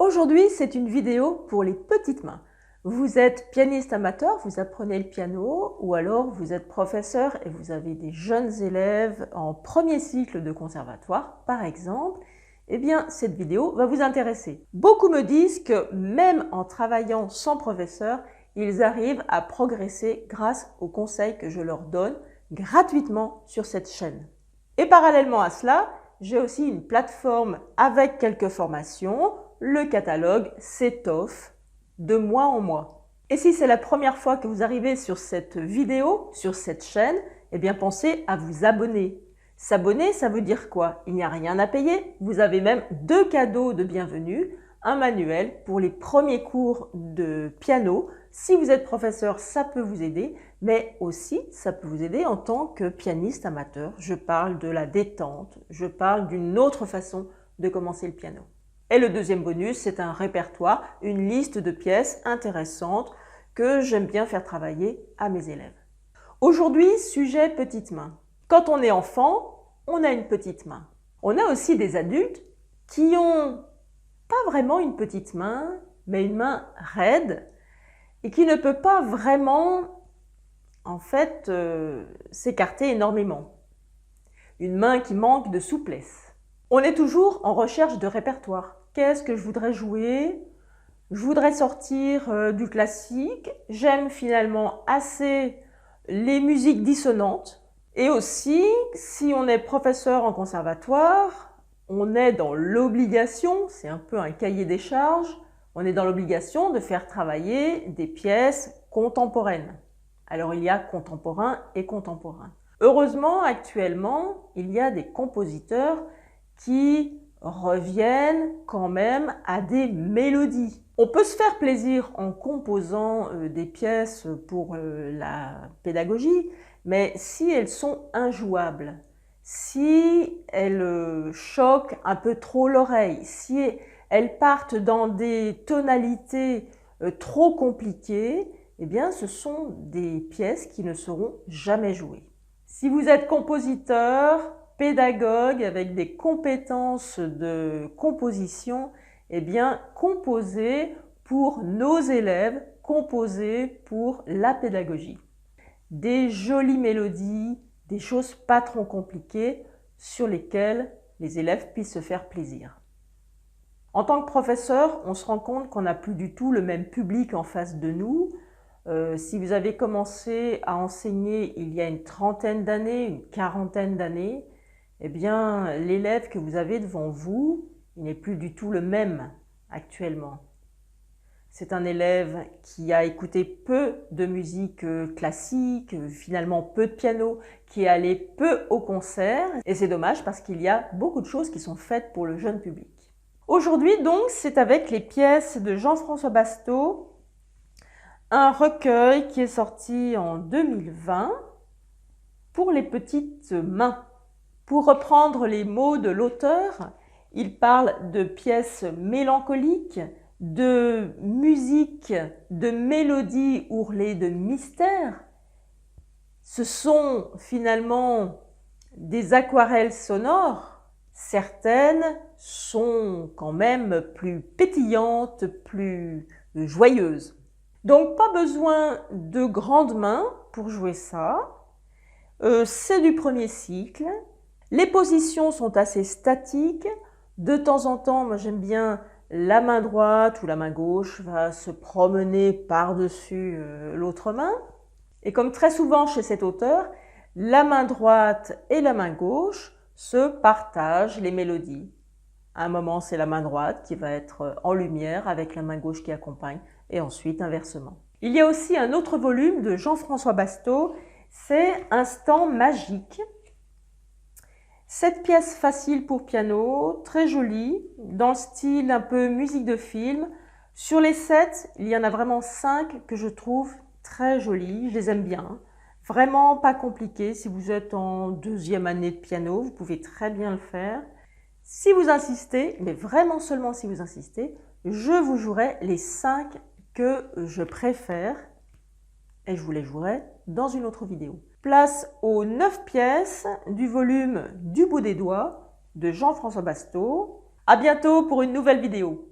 Aujourd'hui, c'est une vidéo pour les petites mains. Vous êtes pianiste amateur, vous apprenez le piano, ou alors vous êtes professeur et vous avez des jeunes élèves en premier cycle de conservatoire, par exemple. Eh bien, cette vidéo va vous intéresser. Beaucoup me disent que même en travaillant sans professeur, ils arrivent à progresser grâce aux conseils que je leur donne gratuitement sur cette chaîne. Et parallèlement à cela, j'ai aussi une plateforme avec quelques formations. Le catalogue s'étoffe de mois en mois. Et si c'est la première fois que vous arrivez sur cette vidéo, sur cette chaîne, eh bien pensez à vous abonner. S'abonner, ça veut dire quoi? Il n'y a rien à payer. Vous avez même 2 cadeaux de bienvenue, un manuel pour les premiers cours de piano. Si vous êtes professeur, ça peut vous aider, mais aussi ça peut vous aider en tant que pianiste amateur. Je parle de la détente, je parle d'une autre façon de commencer le piano. Et le deuxième bonus, c'est un répertoire, une liste de pièces intéressantes que j'aime bien faire travailler à mes élèves. Aujourd'hui, sujet petite main. Quand on est enfant, on a une petite main. On a aussi des adultes qui ont pas vraiment une petite main, mais une main raide et qui ne peut pas vraiment, s'écarter énormément. Une main qui manque de souplesse. On est toujours en recherche de répertoire. Qu'est-ce que je voudrais jouer? Je voudrais sortir du classique. J'aime finalement assez les musiques dissonantes. Et aussi, si on est professeur en conservatoire, on est dans l'obligation, c'est un peu un cahier des charges, on est dans l'obligation de faire travailler des pièces contemporaines. Alors il y a contemporain et contemporain. Heureusement, actuellement, il y a des compositeurs qui reviennent quand même à des mélodies. On peut se faire plaisir en composant des pièces pour la pédagogie, mais si elles sont injouables, si elles choquent un peu trop l'oreille, si elles partent dans des tonalités trop compliquées, eh bien ce sont des pièces qui ne seront jamais jouées. Si vous êtes compositeur, pédagogue avec des compétences de composition, eh bien, composez pour nos élèves, composez pour la pédagogie. Des jolies mélodies, des choses pas trop compliquées sur lesquelles les élèves puissent se faire plaisir. En tant que professeur, on se rend compte qu'on n'a plus du tout le même public en face de nous. Si vous avez commencé à enseigner il y a une trentaine d'années, une quarantaine d'années, eh bien, l'élève que vous avez devant vous, il n'est plus du tout le même actuellement. C'est un élève qui a écouté peu de musique classique, finalement peu de piano, qui est allé peu au concert. Et c'est dommage parce qu'il y a beaucoup de choses qui sont faites pour le jeune public. Aujourd'hui, donc, c'est avec les pièces de Jean-François Basteau, un recueil qui est sorti en 2020 pour les petites mains. Pour reprendre les mots de l'auteur, il parle de pièces mélancoliques, de musique, de mélodies ourlées de mystère. Ce sont finalement des aquarelles sonores. Certaines sont quand même plus pétillantes, plus joyeuses. Donc pas besoin de grandes mains pour jouer ça. C'est du premier cycle. Les positions sont assez statiques. De temps en temps, moi j'aime bien la main droite ou la main gauche va se promener par-dessus l'autre main. Et comme très souvent chez cet auteur, la main droite et la main gauche se partagent les mélodies. À un moment, c'est la main droite qui va être en lumière avec la main gauche qui accompagne, et ensuite inversement. Il y a aussi un autre volume de Jean-François Basteau, c'est Instant magique. Cette pièce facile pour piano, très jolie, dans le style un peu musique de film. Sur les 7, il y en a vraiment 5 que je trouve très jolies, je les aime bien. Vraiment pas compliqué, si vous êtes en 2e année de piano, vous pouvez très bien le faire. Si vous insistez, mais vraiment seulement si vous insistez, je vous jouerai les 5 que je préfère et je vous les jouerai dans une autre vidéo. Place aux 9 pièces du volume Du bout des doigts de Jean-François Basteau. À bientôt pour une nouvelle vidéo.